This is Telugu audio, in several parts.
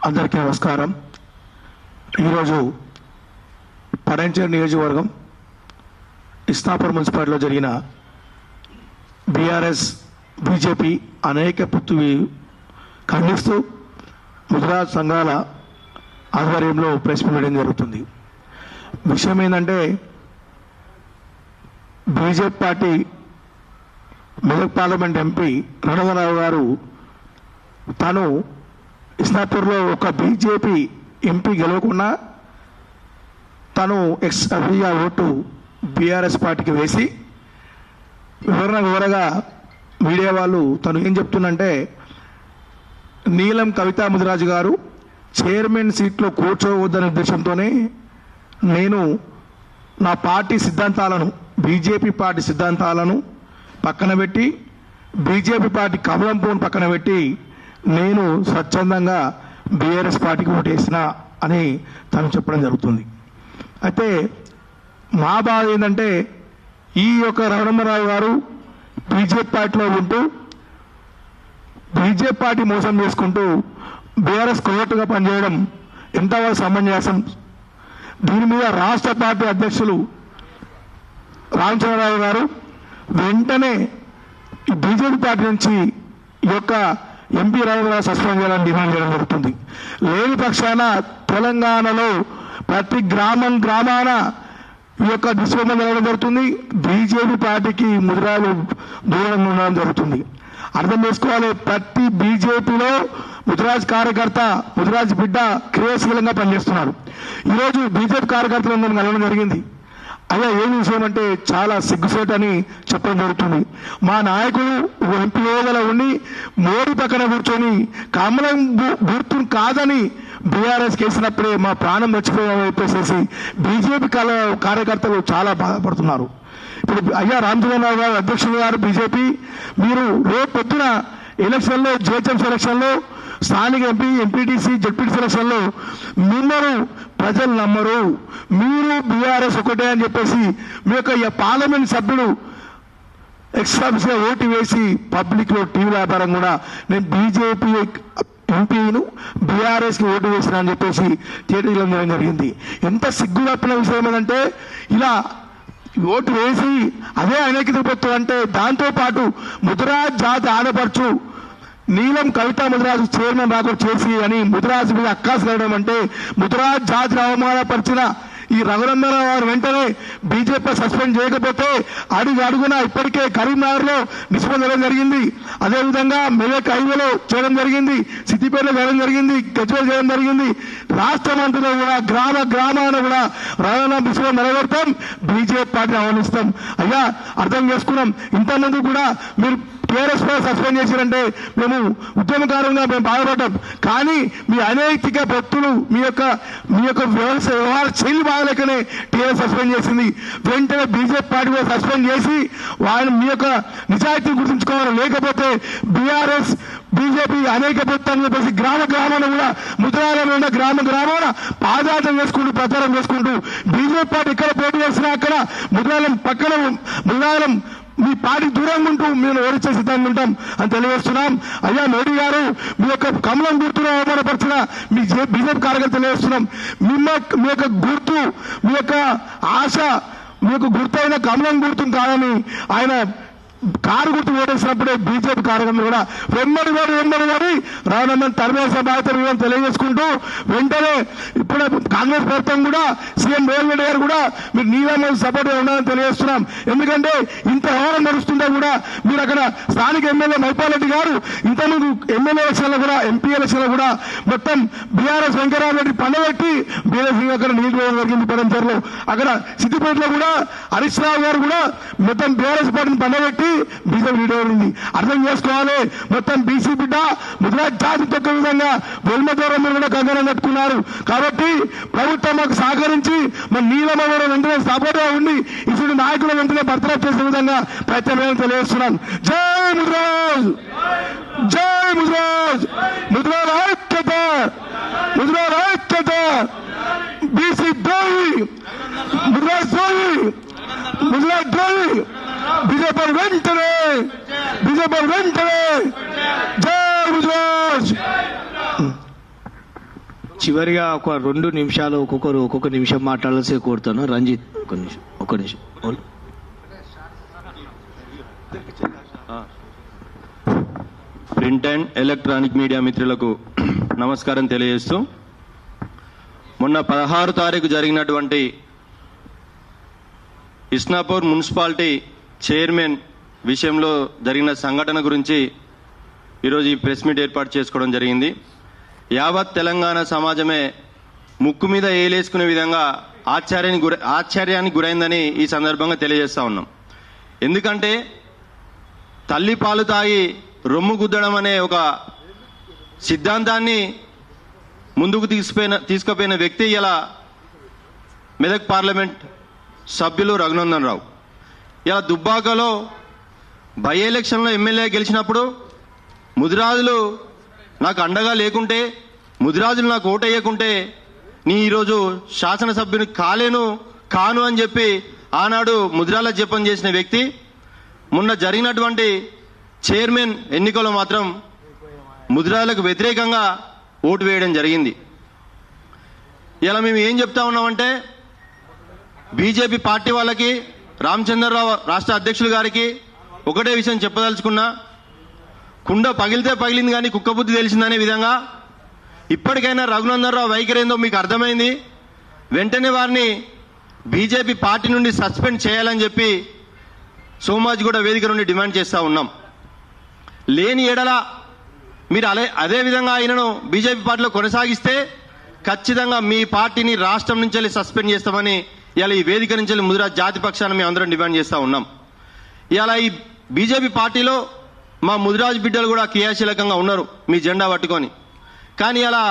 అందరికీ నమస్కారం. ఈరోజు పడంచేరు నియోజకవర్గం ఇస్నాపూర్ మున్సిపాలిటీలో జరిగిన బీఆర్ఎస్ బీజేపీ అనేక పొత్తువి ఖండిస్తూ ముద్రాజ్ సంఘాల ఆధ్వర్యంలో ప్రెస్ మీట్ వేయడం జరుగుతుంది. విషయం ఏంటంటే BJP party Medak parliament MP Ranadhararao గారు తాను ఇస్నాపూర్లో ఒక బీజేపీ ఎంపీ గెలవకుండా తను ఎక్స్ట్రా ఓటు బీఆర్ఎస్ పార్టీకి వేసి వివరగా మీడియా వాళ్ళు తను ఏం చెప్తుందంటే, నీలం కవితా ముదిరాజు గారు చైర్మన్ సీట్లో కూర్చోవద్దనే ఉద్దేశంతోనే నేను నా పార్టీ సిద్ధాంతాలను బీజేపీ పార్టీ సిద్ధాంతాలను పక్కన పెట్టి బీజేపీ పార్టీ కమలం పోను పక్కన పెట్టి నేను స్వచ్ఛందంగా బీఆర్ఎస్ పార్టీకి ఓటేసిన అని తను చెప్పడం జరుగుతుంది. అయితే మా బాధ ఏంటంటే ఈ యొక్క రఘునందనరావు గారు బీజేపీ పార్టీలో ఉంటూ బీజేపీ పార్టీ మోసం చేసుకుంటూ బీఆర్ఎస్ కోర్టుగా పనిచేయడం ఎంతవరకు సమంజసం? దీని మీద రాష్ట్ర పార్టీ అధ్యక్షులు రామచంద్రరావు గారు వెంటనే ఈ బీజేపీ పార్టీ నుంచి ఈ యొక్క ఎంపీ రావు సస్పెండ్ చేయాలని డిమాండ్ చేయడం జరుగుతుంది. లేని పక్షాన తెలంగాణలో ప్రతి గ్రామాన ఈ యొక్క డిస్కషన్ జరగడం జరుగుతుంది. బీజేపీ పార్టీకి ముదిరాలు దూరంగా ఉండడం జరుగుతుంది. అర్థం చేసుకోవాలి, ప్రతి బీజేపీలో ముదిరాజ్ కార్యకర్త ముదిరాజ్ బిడ్డ క్రియాశీలంగా పనిచేస్తున్నారు. ఈరోజు బీజేపీ కార్యకర్తలందరూ కలవడం జరిగింది. అయ్యా ఏం విషయం అంటే చాలా సిగ్గుసేట్ అని చెప్పడం జరుగుతుంది. మా నాయకుడు ఎంపీ హోదాలో ఉండి మోడీ పక్కన కూర్చొని కమలం గుర్తును కాదని బీఆర్ఎస్ కేసినప్పుడే మా ప్రాణం మర్చిపోయామని చెప్పేసి బీజేపీ కార్యకర్తలు చాలా బాధపడుతున్నారు. ఇప్పుడు అయ్యా రామచంద్రరావు గారు అధ్యక్షులు గారు బీజేపీ, మీరు రేపు పొద్దున ఎలక్షన్లో జిహెచ్ఎంసీ ఎలక్షన్లో స్థానిక ఎంపీ ఎంపీటీసీ జడ్పీటీసీ ఎలక్షన్లో మిమ్మల్ని ప్రజలు నమ్మరు, మీరు బీఆర్ఎస్ ఒకటే అని చెప్పేసి మీ యొక్క పార్లమెంట్ సభ్యుడు ఎక్స్ట్రాగా ఓటు వేసి పబ్లిక్లో టీవీ వ్యాపారం కూడా నేను బీజేపీ ఎంపీను బీఆర్ఎస్కి ఓటు వేసిన అని చెప్పేసి చేయడం జరిగింది. ఎంత సిగ్గు తప్పిన విషయం ఏంటంటే ఇలా ఓటు వేసి అదే అనేకత పొత్తు అంటే దాంతోపాటు ముదిరాజ్ జాతి ఆడపడుచు నీలం కవితా ముదిరాజు చైర్మన్ రాకుండా చేసి అని ముదిరాజు మీద అక్కాసు కలగడం అంటే ముదిరాజ్ జాతిని అవమానపరిచిన ఈ రఘునందనరావు గారు వెంటనే బీజేపీ సస్పెండ్ చేయకపోతే అడుగున ఇప్పటికే కరీంనగర్లో నిష్పందడం జరిగింది, అదేవిధంగా మెదక్ హైవేలో చేయడం జరిగింది, సిద్దిపేటలో చేయడం జరిగింది, గజ్వేల్ చేయడం జరిగింది. రాష్ట్ర మంత్రిలో కూడా గ్రామాన కూడా రఘునందన నిష్పందన నిలబెడతాం, బీజేపీ పార్టీని ఆహ్వానిస్తాం. అయ్యా అర్థం చేసుకున్నాం. ఇంతమంది కూడా మీరు టీఆర్ఎస్ సస్పెండ్ చేశారంటే మేము ఉద్యమకారంగా మేము బాధపడ్డాం. కానీ మీ అనైతిక భక్తులు మీ యొక్క వ్యవహార శైలి బాగలేకనే టీఆర్ఎస్ సస్పెండ్ చేసింది. వెంటనే బీజేపీ పార్టీ కూడా సస్పెండ్ చేసి వాళ్ళు మీ యొక్క నిజాయితీని గుర్తుంచుకోవాలి. లేకపోతే బీఆర్ఎస్ బీజేపీ అనేక ప్రభుత్వాన్ని చెప్పేసి గ్రామాన కూడా ముద్రాలలో ఉన్న గ్రామాన పాదయాత్ర చేసుకుంటూ ప్రచారం చేసుకుంటూ బీజేపీ పార్టీ ఎక్కడ పోటీ చేసినా అక్కడ ముద్రాలం మీ పార్టీ దూరంగా ఉంటూ మేము ఓడించే సిద్ధాంతం ఉంటాం అని తెలియజేస్తున్నాం. అయ్యా మోడీ గారు మీ యొక్క కమలం గుర్తును అవమానపరిచిన మీ బీజేపీ కార్యకర్తలు తెలియజేస్తున్నాం. మీ యొక్క గుర్తు మీ యొక్క ఆశ మీ యొక్క గుర్తైన కమలం గుర్తును కాదని ఆయన కారు గుర్తు ఓటేసినప్పుడే బీజేపీ కార్యకర్తలు కూడా వెంబడి రానున్న తరవేసిన బాధ్యత తెలియజేసుకుంటూ వెంటనే ఇప్పుడే కాంగ్రెస్ ప్రభుత్వం కూడా సీఎం రేవంత్ రెడ్డి గారు కూడా మీరు నీళ్ళ సపోర్ట్ ఉండాలని తెలియజేస్తున్నాం. ఎందుకంటే ఇంత వ్యవహారం నడుస్తుంటే కూడా మీరు అక్కడ స్థానిక ఎమ్మెల్యే మైపాల్ రెడ్డి గారు ఇంతకుముందు ఎమ్మెల్యే ఎలక్షన్లో కూడా ఎంపీ ఎలక్షన్లో కూడా మొత్తం బీఆర్ఎస్ వెంకయ్యరామరెడ్డి పండబెట్టి బీఆర్ఎస్ అక్కడ నీళ్లు వేయడం జరిగింది. పడంచేరులో అక్కడ సిద్దిపేటలో కూడా హరీష్ రావు గారు కూడా మొత్తం బీఆర్ఎస్ పార్టీని పండబెట్టి బీజేపీ లీడర్. అర్థం చేసుకోవాలి, మొత్తం బీసీ బిడ్డ ముదిరాజ్ జాతి తొక్క విధంగా వెల్మ దూరం మీరు కూడా కంగనం కట్టుకున్నారు. కాబట్టి ప్రభుత్వం మాకు సహకరించి మన నీలమ్మ వెంటనే సపోర్ట్ గా ఉండి ఇటువంటి నాయకుల వెంటనే బర్తరఫ్ చేసే విధంగా ప్రయత్నం తెలియజేస్తున్నాను. జై ముదిరాజ్, జై ముదిరాజ్, ముదిరాజ్ ఐక్యత, ముదిరాజ్ ఐక్యత, బీసీ ద్రోహి ముదిరాజ్ ద్రోహి, ముదిరాజ్ ద్రోహి బీజేపీ వెంటనే జై గుజరాత్. చివరిగా ఒక 2 నిమిషాలు ఒక్కొక్క నిమిషం మాట్లాడాల్సి కోరుతాను. రంజిత్ ఒక నిమిషం. ప్రింట్ అండ్ ఎలక్ట్రానిక్ మీడియా మిత్రులకు నమస్కారం తెలియజేస్తూ, మొన్న 16 తారీఖు జరిగినటువంటి ఇస్నాపూర్ మున్సిపాలిటీ చైర్మన్ విషయంలో జరిగిన సంఘటన గురించి ఈరోజు ఈ ప్రెస్ మీట్ ఏర్పాటు చేసుకోవడం జరిగింది. యావత్ తెలంగాణ సమాజమే ముక్కు మీద ఏలేసుకునే విధంగా ఆశ్చర్యానికి గురైందని ఈ సందర్భంగా తెలియజేస్తా ఉన్నాం. ఎందుకంటే తల్లి పాలు తాగి రొమ్ము గుద్దడం అనే ఒక సిద్ధాంతాన్ని ముందుకు తీసుకుపోయిన వ్యక్తి ఇలా మెదక్ పార్లమెంట్ సభ్యులు రఘునందన్ రావు. ఇలా దుబ్బాకలో బై ఎలక్షన్లో ఎమ్మెల్యే గెలిచినప్పుడు ముదిరాజులు నాకు అండగా లేకుంటే, ముదిరాజులు నాకు ఓటు వేయకుంటే నీ ఈరోజు శాసనసభ్యుని కాను అని చెప్పి ఆనాడు ముదిరాల జపం చేసిన వ్యక్తి మొన్న జరిగినటువంటి చైర్మన్ ఎన్నికల్లో మాత్రం ముదిరాజులకు వ్యతిరేకంగా ఓటు వేయడం జరిగింది. ఇలా మేము ఏం చెప్తా ఉన్నామంటే, బీజేపీ పార్టీ వాళ్ళకి, రామచంద్రరావు రాష్ట్ర అధ్యక్షులు గారికి ఒకటే విషయం చెప్పదలుచుకున్నా, కుండ పగిలితే పగిలింది కానీ కుక్క బుద్ధి తెలిసిందనే విధంగా ఇప్పటికైనా రఘునందన్ రావు వైఖరి ఏందో మీకు అర్థమైంది. వెంటనే వారిని బీజేపీ పార్టీ నుండి సస్పెండ్ చేయాలని చెప్పి సోమాజిగూడ వేదిక నుండి డిమాండ్ చేస్తూ ఉన్నాం. లేని ఎడల మీరు అదే విధంగా ఆయనను బీజేపీ పార్టీలో కొనసాగిస్తే ఖచ్చితంగా మీ పార్టీని రాష్ట్రం నుంచి వెళ్ళి సస్పెండ్ చేస్తామని ఇలా ఈ వేదిక నుంచి వెళ్ళి ముదిరాజ్ జాతి పక్షాన మేము అందరం డిమాండ్ చేస్తూ ఉన్నాం. ఇలా ఈ బీజేపీ పార్టీలో మా ముదిరాజ్ బిడ్డలు కూడా క్రియాశీలకంగా ఉన్నారు మీ జెండా పట్టుకొని. కానీ అలా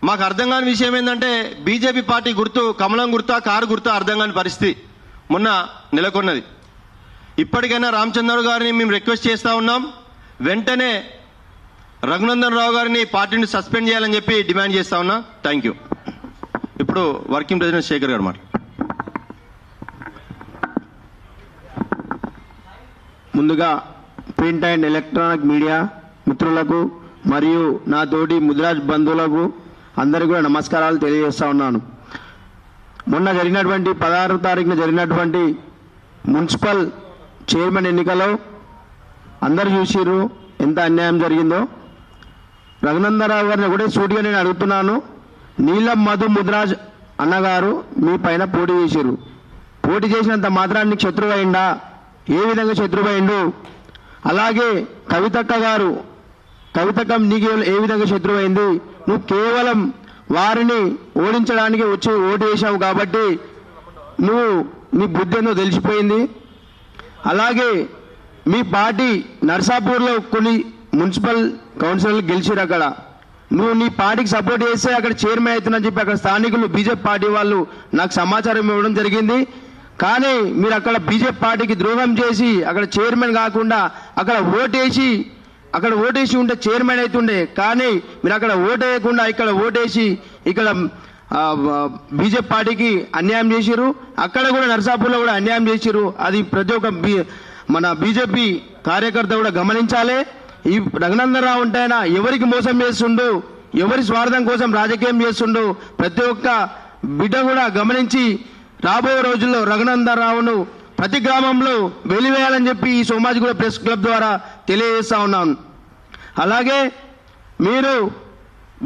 మాకు అర్థం కాని విషయం ఏంటంటే, బీజేపీ పార్టీ గుర్తు కమలం గుర్తా కారు గుర్తా అర్థం కాని పరిస్థితి మొన్న నెలకొన్నది. ఇప్పటికైనా రామచంద్రరావు గారిని మేము రిక్వెస్ట్ చేస్తూ ఉన్నాం, వెంటనే రఘునందన్ రావు గారిని పార్టీని సస్పెండ్ చేయాలని చెప్పి డిమాండ్ చేస్తా ఉన్నా. Thank you. ఇప్పుడు వర్కింగ్ ప్రెసిడెంట్ శేఖర్ గారు మాట. ముందుగా ప్రింట్ అండ్ ఎలక్ట్రానిక్ మీడియా మిత్రులకు మరియు నా తోటి ముదిరాజ్ బంధువులకు అందరికీ కూడా నమస్కారాలు తెలియజేస్తా ఉన్నాను. మొన్న జరిగినటువంటి 16 తారీఖున జరిగినటువంటి మున్సిపల్ చైర్మన్ ఎన్నికలో అందరు చూసిర్రు ఎంత అన్యాయం జరిగిందో. రఘునందరావు గారిని ఒకటే సూటిగా నేను అడుగుతున్నాను, నీలం మధు ముదిరాజ్ అన్నగారు మీ పైన పోటీ చేసిర్రు. పోటీ చేసినంత మాత్రాన్ని శత్రువైందా? ఏ విధంగా శత్రువైండు? అలాగే కవితక్క నీకు ఏ విధంగా శత్రువైంది? నువ్వు కేవలం వారిని ఓడించడానికి వచ్చి ఓటు వేసావు కాబట్టి నువ్వు నీ బుద్ధి ఏందో తెలిసిపోయింది. అలాగే మీ పార్టీ నర్సాపూర్లో కొన్ని మున్సిపల్ కౌన్సిలర్లు గెలిచిరు. అక్కడ నువ్వు నీ పార్టీకి సపోర్ట్ చేస్తే అక్కడ చైర్మన్ అవుతుందని చెప్పి అక్కడ స్థానికులు బీజేపీ పార్టీ వాళ్ళు నాకు సమాచారం ఇవ్వడం జరిగింది. కానీ మీరు అక్కడ బీజేపీ పార్టీకి ద్రోహం చేసి అక్కడ చైర్మన్ కాకుండా అక్కడ ఓటేసి ఉంటే చైర్మన్ అవుతుండే. కానీ మీరు అక్కడ ఓటేయకుండా ఇక్కడ ఓటేసి ఇక్కడ బీజేపీ పార్టీకి అన్యాయం చేసిరు. అక్కడ కూడా నర్సాపూర్లో కూడా అన్యాయం చేసిరు. అది ప్రతి ఒక్క మన బీజేపీ కార్యకర్త కూడా గమనించాలి. ఈ రఘునందన్ రావు ఉంటేనా ఎవరికి మోసం చేస్తుండు, ఎవరి స్వార్థం కోసం రాజకీయం చేస్తుండు ప్రతి ఒక్క బిడ్డ కూడా గమనించి రాబోయే రోజుల్లో రఘునందన్ రావును ప్రతి గ్రామంలో వెలివేయాలని చెప్పి ఈ సోమాజిగూడ ప్రెస్ క్లబ్ ద్వారా తెలియజేస్తా ఉన్నాను. అలాగే మీరు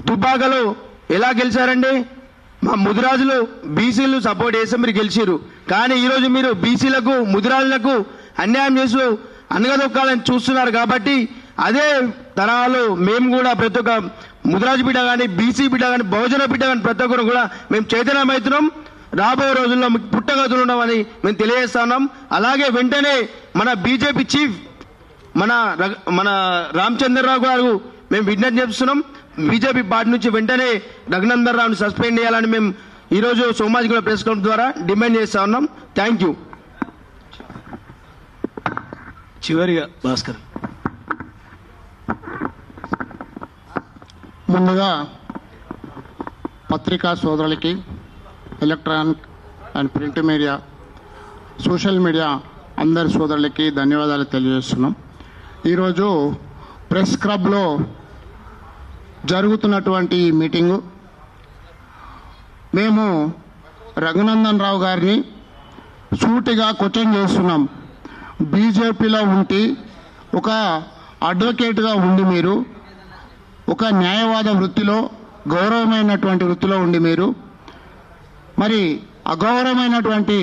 దుబ్బాకలో ఎలా గెలిచారండి? మా ముదిరాజులు బీసీలు సపోర్ట్ చేస్తే మీరు గెలిచిరు. కానీ ఈరోజు మీరు బీసీలకు ముదిరాజులకు అన్యాయం చేస్తూ అనగదొక్కాలని చూస్తున్నారు. కాబట్టి అదే తరహాలో మేము కూడా ప్రతి ఒక్క ముదిరాజు బిడ్డ కానీ బీసీ బిడ్డ కానీ బహుజన బిడ్డ కానీ ప్రతి ఒక్కరు కూడా మేము చైతన్యమవుతున్నాం. రాబోయే రోజుల్లో మీకు పుట్టగతులున్నామని మేము తెలియజేస్తున్నాం. అలాగే వెంటనే మన బీజేపీ చీఫ్ మన రామచంద్రరావు గారు మేము విజ్ఞప్తి చేస్తున్నాం, బీజేపీ పార్టీ నుంచి వెంటనే రఘునందన్ రావుని సస్పెండ్ చేయాలని మేము ఈరోజు సోమాజిగూడ ప్రెస్ క్లబ్ ద్వారా డిమాండ్ చేస్తా ఉన్నాం. Thank you. చివరిగా భాస్కర్. ముందుగా పత్రికా సోదరులకి, electronic and print media, social media అందరి సోదరులకి ధన్యవాదాలు తెలియజేస్తున్నాం. ఈరోజు ప్రెస్ క్లబ్లో జరుగుతున్నటువంటి ఈ మీటింగు మేము రఘునందన్ రావు గారిని సూటిగా క్వశ్చన్ చేస్తున్నాం. బీజేపీలో ఉండి ఒక అడ్వకేట్గా ఉండి మీరు ఒక న్యాయవాద వృత్తిలో గౌరవమైనటువంటి వృత్తిలో ఉండి మీరు మరి అగౌరవమైనటువంటి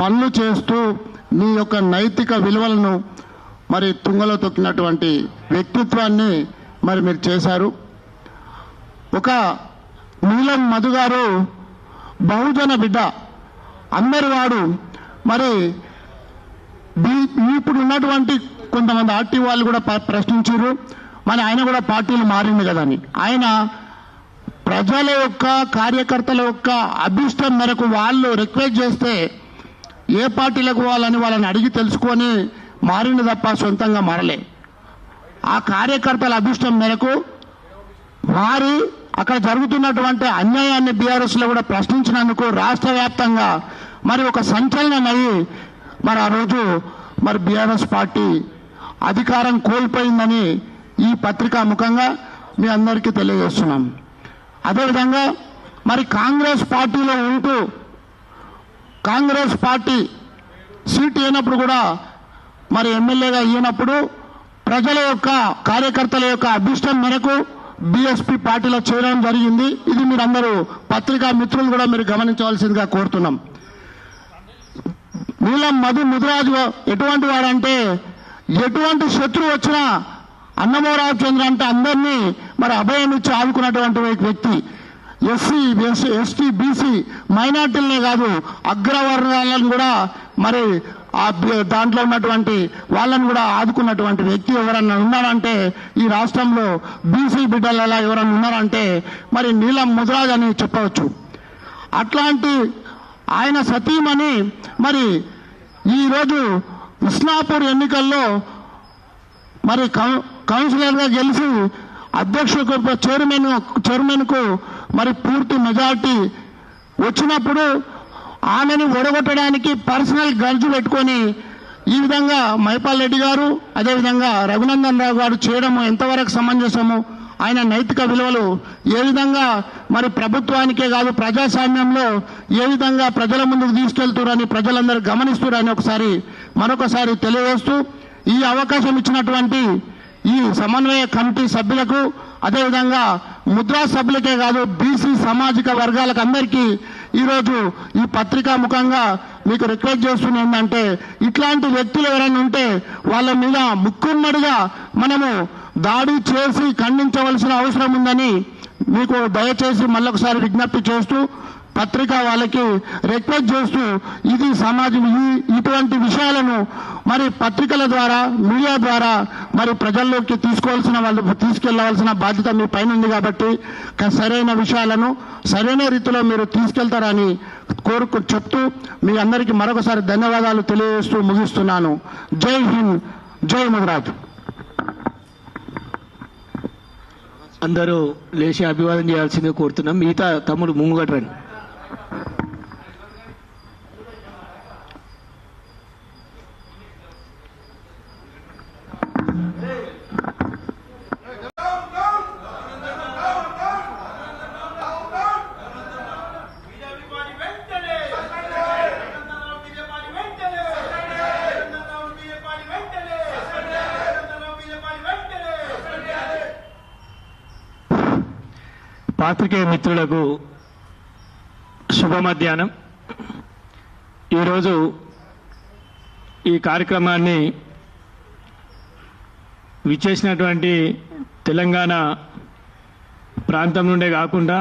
పనులు చేస్తూ మీ యొక్క నైతిక విలువలను మరి తుంగలో తొక్కినటువంటి వ్యక్తిత్వాన్ని మరి మీరు చేశారు. ఒక నీలం మధు గారు బహుజన బిడ్డ, అందరి వాడు. మరి ఇప్పుడు ఉన్నటువంటి కొంతమంది ఆర్టీ వాళ్ళు కూడా ప్రశ్నించారు, మరి ఆయన కూడా పార్టీలు మారింది కదా అని. ఆయన ప్రజల యొక్క కార్యకర్తల యొక్క అభిష్టం మేరకు వాళ్ళు రిక్వెస్ట్ చేస్తే ఏ పార్టీలకు వాళ్ళని అడిగి తెలుసుకొని మారింది తప్ప సొంతంగా మారలే. ఆ కార్యకర్తల అభిష్టం మేరకు మారి అక్కడ జరుగుతున్నటువంటి అన్యాయాన్ని బీఆర్ఎస్లో కూడా ప్రశ్నించినందుకు రాష్ట్ర వ్యాప్తంగా మరి ఒక సంచలనం అయ్యి మరి ఆ రోజు మరి బీఆర్ఎస్ పార్టీ అధికారం కోల్పోయిందని ఈ పత్రికా ముఖంగా మీ అందరికీ తెలియజేస్తున్నాం. అదేవిధంగా మరి కాంగ్రెస్ పార్టీలో ఉంటూ కాంగ్రెస్ పార్టీ సీట్ అయినప్పుడు కూడా మరి ఎమ్మెల్యేగా అయినప్పుడు ప్రజల యొక్క కార్యకర్తల యొక్క అభిష్టం మేరకు బీఎస్పీ పార్టీలో చేరడం జరిగింది. ఇది మీరందరూ పత్రికా మిత్రులు కూడా మీరు గమనించవలసిందిగా కోరుతున్నాం. నీలం మధు ముదిరాజు ఎటువంటి వాడంటే ఎటువంటి శత్రువు వచ్చినా అన్నమోరావు చంద్ర అంటే అందరినీ మరి అభయం ఇచ్చి ఆదుకున్నటువంటి వ్యక్తి. ఎస్సీ ఎస్టీ బీసీ మైనార్టీలనే కాదు అగ్రవర్ణాలను కూడా మరి ఆ దాంట్లో ఉన్నటువంటి వాళ్ళని కూడా ఆదుకున్నటువంటి వ్యక్తి ఎవరన్నా ఉన్నారంటే ఈ రాష్ట్రంలో బీసీ బిడ్డలు అలా ఎవరన్నా ఉన్నారంటే మరి నీలం ముదిరాజ్ అని చెప్పవచ్చు. అట్లాంటి ఆయన సతీమణి మరి ఈరోజు ఇస్లాపూర్ ఎన్నికల్లో మరి కౌన్సిలర్గా గెలిచి అధ్యక్షులకు చైర్మన్కు మరి పూర్తి మెజార్టీ వచ్చినప్పుడు ఆమెను ఓడగొట్టడానికి పర్సనల్ గర్జు పెట్టుకొని ఈ విధంగా మైపాల్ రెడ్డి గారు అదేవిధంగా రఘునందన్ రావు గారు చేయడం ఎంతవరకు సమంజసము? ఆయన నైతిక విలువలు ఏ విధంగా మరి ప్రభుత్వానికే కాదు ప్రజాస్వామ్యంలో ఏ విధంగా ప్రజల ముందుకు తీసుకెళ్తారని ప్రజలందరూ గమనిస్తారని మరొకసారి తెలియజేస్తూ ఈ అవకాశం ఇచ్చినటువంటి ఈ సమన్వయ కమిటీ సభ్యులకు అదేవిధంగా ముద్రా సభ్యులకే కాదు బీసీ సామాజిక వర్గాలకు అందరికీ ఈరోజు ఈ పత్రికా ముఖంగా మీకు రిక్వెస్ట్ చేస్తున్నా ఏంటంటే ఇట్లాంటి వ్యక్తులు ఎవరైనా ఉంటే వాళ్ళ మీద ముక్కుమ్మడిగా మనము దాడి చేసి ఖండించవలసిన అవసరం ఉందని మీకు దయచేసి మళ్ళొకసారి విజ్ఞప్తి చేస్తూ పత్రిక వాళ్ళకి రిక్వెస్ట్ చేస్తూ ఇది సమాజం ఇటువంటి విషయాలను మరి పత్రికల ద్వారా మీడియా ద్వారా మరి ప్రజల్లోకి తీసుకెళ్లవలసిన బాధ్యత మీ పైన ఉంది కాబట్టి సరైన విషయాలను సరైన రీతిలో మీరు తీసుకెళ్తారని చెప్తూ మీ అందరికీ మరొకసారి ధన్యవాదాలు తెలియజేస్తూ ముగిస్తున్నాను. జై హింద్, జై ముదిరాజ్. అందరూ లేచి అభివాదం చేయాల్సిందిగా కోరుతున్నాం. మిగతా తమ్ముడు ముంగట్రండి. పాత్రికేయ మిత్రులకు శుభ మధ్యాహ్నం. ఈరోజు ఈ కార్యక్రమాన్ని విచ్చేసినటువంటి తెలంగాణ ప్రాంతం నుండే కాకుండా